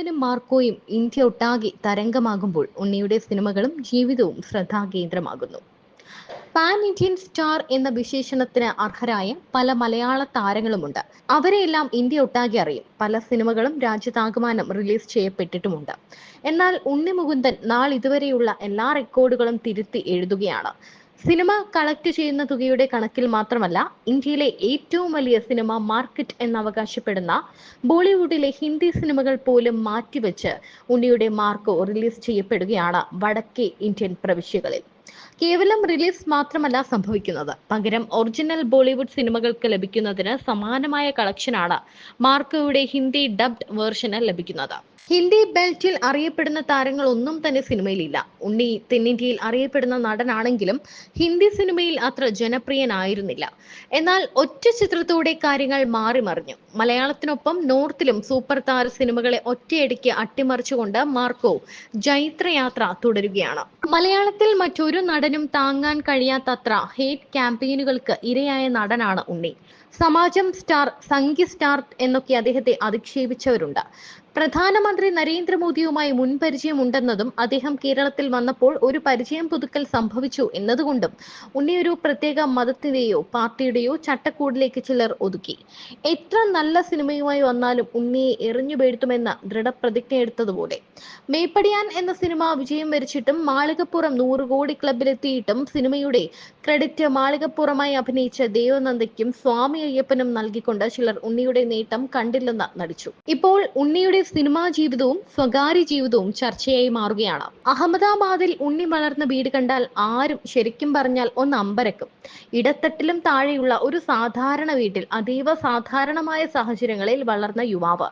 ഉണ്ണിമുകുന്ദനും മാർക്കോയും India ഒട്ടാകെ തരംഗമാകുമ്പോൾ ഉണ്ണിയുടെ സിനിമകളും ജീവിതവും ശ്രദ്ധാകേന്ദ്രമാകുന്നു. പാൻ ഇന്ത്യൻ സ്റ്റാർ എന്ന വിശേഷണത്തിന് അർഹരായ പല മലയാള താരങ്ങളുമുണ്ട്. അവരെയെല്ലാം ഇന്ത്യ ഒട്ടാകെ അറിയും. പല സിനിമകളും രാജ്യത്താകമാനം റിലീസ് ചെയ്യപ്പെട്ടിട്ടുമുണ്ട്. എന്നാൽ ഉണ്ണിമുകുന്ദൻ നാളിതുവരെയുള്ള എല്ലാ റെക്കോർഡുകളും തിരുത്തി എഴുതുകയാണ്. സിനിമ കളക്ട് ചെയ്യുന്ന തുകയുടെ കണക്കിൽ മാത്രമല്ല, ഇന്ത്യയിലെ ഏറ്റവും വലിയ സിനിമ മാർക്കറ്റ് എന്ന് അവകാശപ്പെടുന്ന ബോളിവുഡിലെ ഹിന്ദി സിനിമകൾ പോലും മാറ്റിവെച്ച് ഉണ്ണിയുടെ മാർക്കോ റിലീസ് ചെയ്യപ്പെടുകയാണ് വടക്കേ ഇന്ത്യൻ പ്രവിശ്യകളിൽ. കേവലം റിലീസ് മാത്രമല്ല സംഭവിക്കുന്നത്, പകരം ഒറിജിനൽ ബോളിവുഡ് സിനിമകൾക്ക് ലഭിക്കുന്നതിന് സമാനമായ കളക്ഷനാണ് മാർക്കോയുടെ ഹിന്ദി ഡബ്ഡ് വേർഷന് ലഭിക്കുന്നത്. ഹിന്ദി ബെൽറ്റിൽ അറിയപ്പെടുന്ന താരങ്ങൾ ഒന്നും തന്നെ സിനിമയിലില്ല. ഉണ്ണി തെന്നിന്ത്യയിൽ അറിയപ്പെടുന്ന നടനാണെങ്കിലും ഹിന്ദി സിനിമയിൽ അത്ര ജനപ്രിയനായിരുന്നില്ല. എന്നാൽ ഒറ്റ ചിത്രത്തോടെ കാര്യങ്ങൾ മാറി മറിഞ്ഞു. മലയാളത്തിനൊപ്പം നോർത്തിലും സൂപ്പർ താര സിനിമകളെ ഒറ്റയടിക്ക് അട്ടിമറിച്ചുകൊണ്ട് മാർക്കോ ജൈത്രയാത്ര തുടരുകയാണ്. മലയാളത്തിൽ മറ്റൊരു നടനും താങ്ങാൻ കഴിയാത്തത്ര ഹേറ്റ് ക്യാമ്പയിനുകൾക്ക് ഇരയായ നടനാണ് ഉണ്ണി. സമാജം സ്റ്റാർ, സംഘി സ്റ്റാർ എന്നൊക്കെ അദ്ദേഹത്തെ അധിക്ഷേപിച്ചവരുണ്ട്. പ്രധാനമന്ത്രി നരേന്ദ്രമോദിയുമായി മുൻപരിചയമുണ്ടെന്നതും അദ്ദേഹം കേരളത്തിൽ വന്നപ്പോൾ ഒരു പരിചയം പുതുക്കൽ സംഭവിച്ചു എന്നതുകൊണ്ടും ഉണ്ണി ഒരു പ്രത്യേക മതത്തിന്റെയോ പാർട്ടിയുടെയോ ചട്ടക്കൂടിലേക്ക് ചിലർ ഒതുക്കി. എത്ര നല്ല സിനിമയുമായി വന്നാലും ഉണ്ണിയെ എറിഞ്ഞു വീഴ്ത്തുമെന്ന ദൃഢപ്രതിജ്ഞയെടുത്തതുപോലെ. മേപ്പടിയാൻ എന്ന സിനിമ വിജയം വരിച്ചിട്ടും മാളികപ്പുറം 100 കോടി ക്ലബിലെത്തിയിട്ടും സിനിമയുടെ ക്രെഡിറ്റ് മാളികപ്പുറമായി അഭിനയിച്ച ദേവനന്ദയ്ക്കും സ്വാമി അയ്യപ്പനും നൽകിക്കൊണ്ട് ചിലർ ഉണ്ണിയുടെ നേട്ടം കണ്ടില്ലെന്ന് നടിച്ചു. ഇപ്പോൾ ഉണ്ണിയുടെ സിനിമാ ജീവിതവും സ്വകാര്യ ജീവിതവും ചർച്ചയായി മാറുകയാണ്. അഹമ്മദാബാദിൽ ഉണ്ണി വളർന്ന വീട് കണ്ടാൽ ആരും ശരിക്കും പറഞ്ഞാൽ ഒന്ന് അമ്പരക്കും. ഇടത്തട്ടിലും താഴെയുള്ള ഒരു സാധാരണ വീട്ടിൽ അതീവ സാധാരണമായ സാഹചര്യങ്ങളിൽ വളർന്ന യുവാവ്.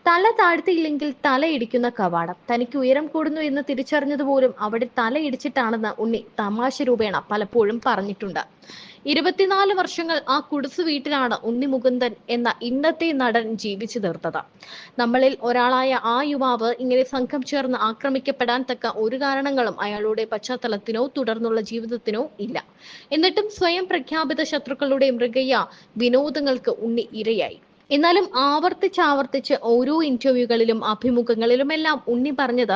തല താഴ്ത്തിയില്ലെങ്കിൽ തലയിടിക്കുന്ന കവാടം. തനിക്ക് ഉയരം കൂടുന്നു എന്ന് തിരിച്ചറിഞ്ഞതുപോലും അവിടെ തലയിടിച്ചിട്ടാണെന്ന് ഉണ്ണി തമാശ രൂപേണ പലപ്പോഴും പറഞ്ഞിട്ടുണ്ട്. 24 വർഷങ്ങൾ ആ കുടിസു വീട്ടിലാണ് ഉണ്ണി മുകുന്ദൻ എന്ന ഇന്നത്തെ നടൻ ജീവിച്ചു തീർത്തത്. നമ്മളിൽ ഒരാളായ ആ യുവാവ് ഇങ്ങനെ സംഘം ചേർന്ന് ആക്രമിക്കപ്പെടാൻ തക്ക ഒരു കാരണങ്ങളും അയാളുടെ പശ്ചാത്തലത്തിനോ തുടർന്നുള്ള ജീവിതത്തിനോ ഇല്ല. എന്നിട്ടും സ്വയം പ്രഖ്യാപിത ശത്രുക്കളുടെ മൃഗീയ വിനോദങ്ങൾക്ക് ഉണ്ണി ഇരയായി. എന്നാലും ആവർത്തിച്ച് ഓരോ ഇന്റർവ്യൂകളിലും അഭിമുഖങ്ങളിലുമെല്ലാം ഉണ്ണി പറഞ്ഞത്,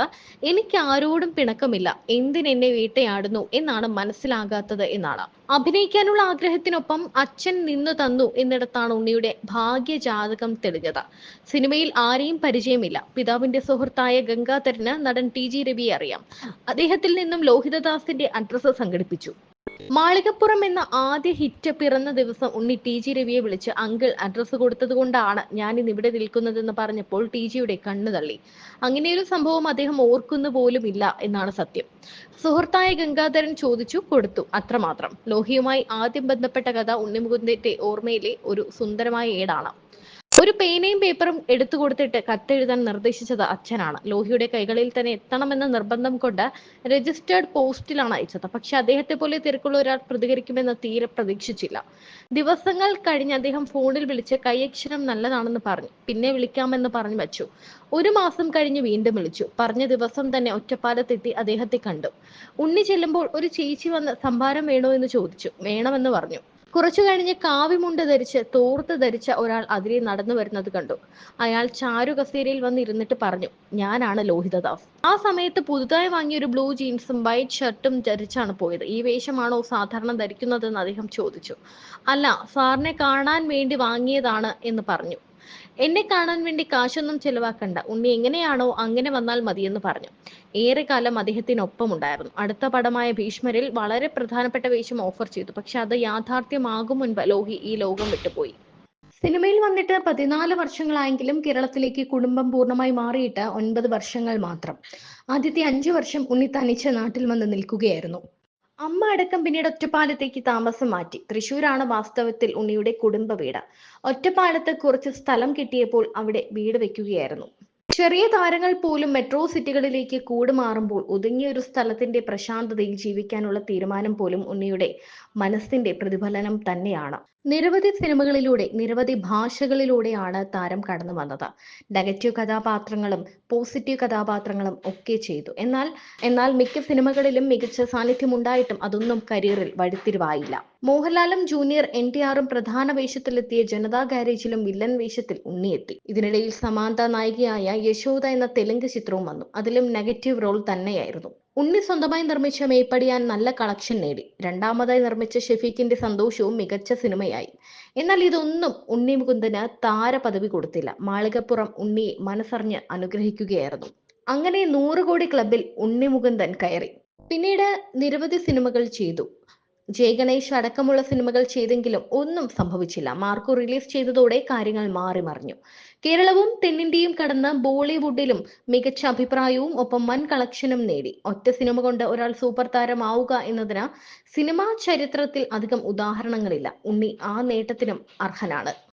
എനിക്ക് ആരോടും പിണക്കമില്ല, എന്തിനെന്നെ വേട്ടയാടുന്നു എന്നാണ് മനസ്സിലാകാത്തത് എന്നാണ്. അഭിനയിക്കാനുള്ള ആഗ്രഹത്തിനൊപ്പം അച്ഛൻ നിന്നു തന്നു എന്നിടത്താണ് ഉണ്ണിയുടെ ഭാഗ്യജാതകം തെളിഞ്ഞത്. സിനിമയിൽ ആരെയും പരിചയമില്ല. പിതാവിന്റെ സുഹൃത്തായ ഗംഗാധരന് നടൻ TG രവിയെ അറിയാം. അദ്ദേഹത്തിൽ നിന്നും ലോഹിതദാസിന്റെ അഡ്രസ്സ് സംഘടിപ്പിച്ചു. മാളികപ്പുറം എന്ന ആദ്യ ഹിറ്റ് പിറന്ന ദിവസം ഉണ്ണി TG രവിയെ വിളിച്ച് അങ്കിൾ അഡ്രസ്സ് കൊടുത്തത് കൊണ്ടാണ് ഞാൻ ഇന്ന് ഇവിടെ നിൽക്കുന്നതെന്ന് പറഞ്ഞപ്പോൾ TGയുടെ കണ്ണു തള്ളി. അങ്ങനെയൊരു സംഭവം അദ്ദേഹം ഓർക്കുന്നു പോലും ഇല്ല എന്നാണ് സത്യം. സുഹൃത്തായ ഗംഗാധരൻ ചോദിച്ചു, കൊടുത്തു, അത്രമാത്രം. ലോഹിയുമായി ആദ്യം ബന്ധപ്പെട്ട കഥ ഉണ്ണിമുകുന്ദന്റെ ഓർമ്മയിലെ ഒരു സുന്ദരമായ ഏടാണ്. ഒരു പേനയും പേപ്പറും എടുത്തു കൊടുത്തിട്ട് കത്തെഴുതാൻ നിർദ്ദേശിച്ചത് അച്ഛനാണ്. ലോഹിയുടെ കൈകളിൽ തന്നെ എത്തണമെന്ന നിർബന്ധം കൊണ്ട് രജിസ്റ്റേർഡ് പോസ്റ്റിലാണ് അയച്ചത്. പക്ഷെ അദ്ദേഹത്തെ പോലെ തിരക്കുള്ള ഒരാൾ പ്രതികരിക്കുമെന്ന് തീരെ പ്രതീക്ഷിച്ചില്ല. ദിവസങ്ങൾ കഴിഞ്ഞ് അദ്ദേഹം ഫോണിൽ വിളിച്ച് കൈയക്ഷരം നല്ലതാണെന്ന് പറഞ്ഞു. പിന്നെ വിളിക്കാമെന്ന് പറഞ്ഞു വച്ചു. 1 മാസം കഴിഞ്ഞ് വീണ്ടും വിളിച്ചു. പറഞ്ഞ ദിവസം തന്നെ ഒറ്റപ്പാലത്തെത്തി അദ്ദേഹത്തെ കണ്ടു. ഉണ്ണി ചെല്ലുമ്പോൾ ഒരു ചേച്ചി വന്ന് സംഭാരം വേണോ എന്ന് ചോദിച്ചു. വേണമെന്ന് പറഞ്ഞു. കുറച്ചു കഴിഞ്ഞ് കാവിമുണ്ട് ധരിച്ച് തോർത്ത് ധരിച്ച ഒരാൾ അതിലെ നടന്നു വരുന്നത് കണ്ടു. അയാൾ ചാരു കസേരയിൽ വന്ന് ഇരുന്നിട്ട് പറഞ്ഞു, ഞാനാണ് ലോഹിതദാസ്. ആ സമയത്ത് പുതുതായി വാങ്ങിയ ഒരു ബ്ലൂ ജീൻസും വൈറ്റ് ഷർട്ടും ധരിച്ചാണ് പോയത്. ഈ വേഷമാണോ സാധാരണ ധരിക്കുന്നതെന്ന് അദ്ദേഹം ചോദിച്ചു. അല്ല, സാറിനെ കാണാൻ വേണ്ടി വാങ്ങിയതാണ് എന്ന് പറഞ്ഞു. എന്നെ കാണാൻ വേണ്ടി കാശൊന്നും ചെലവാക്കണ്ട, ഉണ്ണി എങ്ങനെയാണോ അങ്ങനെ വന്നാൽ മതിയെന്ന് പറഞ്ഞു. ഏറെക്കാലം അദ്ദേഹത്തിനൊപ്പം ഉണ്ടായിരുന്നു. അടുത്ത പടമായ ഭീഷ്മരിൽ വളരെ പ്രധാനപ്പെട്ട വേഷം ഓഫർ ചെയ്തു. പക്ഷെ അത് യാഥാർത്ഥ്യമാകും മുൻപ് ലോഹി ഈ ലോകം വിട്ടുപോയി. സിനിമയിൽ വന്നിട്ട് 14 വർഷങ്ങളായെങ്കിലും കേരളത്തിലേക്ക് കുടുംബം പൂർണ്ണമായി മാറിയിട്ട് 9 വർഷങ്ങൾ മാത്രം. ആദ്യത്തെ 5 വർഷം ഉണ്ണി തനിച്ച് നാട്ടിൽ വന്ന് നിൽക്കുകയായിരുന്നു. അമ്മ അടക്കം പിന്നീട് ഒറ്റപ്പാലത്തേക്ക് താമസം മാറ്റി. തൃശ്ശൂരാണ് വാസ്തവത്തിൽ ഉണ്ണിയുടെ കുടുംബ വീട്. ഒറ്റപ്പാലത്ത് കുറച്ച് സ്ഥലം കിട്ടിയപ്പോൾ അവിടെ വീട് വെക്കുകയായിരുന്നു. ചെറിയ താരങ്ങൾ പോലും മെട്രോ സിറ്റികളിലേക്ക് കൂടുമാറുമ്പോൾ ഒതുങ്ങിയ ഒരു സ്ഥലത്തിന്റെ പ്രശാന്തതയിൽ ജീവിക്കാനുള്ള തീരുമാനം പോലും ഉണ്ണിയുടെ മനസ്സിന്റെ പ്രതിഫലനം തന്നെയാണ്. നിരവധി സിനിമകളിലൂടെ നിരവധി ഭാഷകളിലൂടെയാണ് താരം കടന്നു വന്നത്. നെഗറ്റീവ് കഥാപാത്രങ്ങളും പോസിറ്റീവ് കഥാപാത്രങ്ങളും ഒക്കെ ചെയ്തു. എന്നാൽ മിക്ക സിനിമകളിലും മികച്ച സാന്നിധ്യമുണ്ടായിട്ടും അതൊന്നും കരിയറിൽ വഴിത്തിരിവായില്ല. മോഹൻലാലും ജൂനിയർ എൻടിആറും പ്രധാന വേഷത്തിലെത്തിയ ജനതാ ഗാരേജിലും വില്ലൻ വേഷത്തിൽ ഉണ്ണിയെത്തി. ഇതിനിടയിൽ സമാന്ത നായികയായ യശോദ എന്ന തെലുങ്ക് ചിത്രവും വന്നു. അതിലും നെഗറ്റീവ് റോൾ തന്നെയായിരുന്നു. ഉണ്ണി സ്വന്തമായി നിർമ്മിച്ച മേപ്പടിയാൻ നല്ല കളക്ഷൻ നേടി. രണ്ടാമതായി നിർമ്മിച്ച ഷെഫീഖിന്റെ സന്തോഷവും മികച്ച സിനിമയായി. എന്നാൽ ഇതൊന്നും ഉണ്ണി മുകുന്ദന് താരപദവി കൊടുത്തില്ല. മാളികപ്പുറം ഉണ്ണിയെ മനസ്സറിഞ്ഞ് അനുഗ്രഹിക്കുകയായിരുന്നു. അങ്ങനെ 100 കോടി ക്ലബിൽ ഉണ്ണി മുകുന്ദൻ കയറി. പിന്നീട് നിരവധി സിനിമകൾ ചെയ്തു. ജയഗണേഷ് അടക്കമുള്ള സിനിമകൾ ചെയ്തെങ്കിലും ഒന്നും സംഭവിച്ചില്ല. മാർക്കോ റിലീസ് ചെയ്തതോടെ കാര്യങ്ങൾ മാറി മറിഞ്ഞു. കേരളവും തെന്നിന്ത്യയും കടന്ന് ബോളിവുഡിലും മികച്ച അഭിപ്രായവും ഒപ്പം വൻ കളക്ഷനും നേടി. ഒറ്റ സിനിമ കൊണ്ട് ഒരാൾ സൂപ്പർ താരമാവുക എന്നതിന് സിനിമാ ചരിത്രത്തിൽ അധികം ഉദാഹരണങ്ങളില്ല. ഉണ്ണി ആ നേട്ടത്തിനും അർഹനാണ്.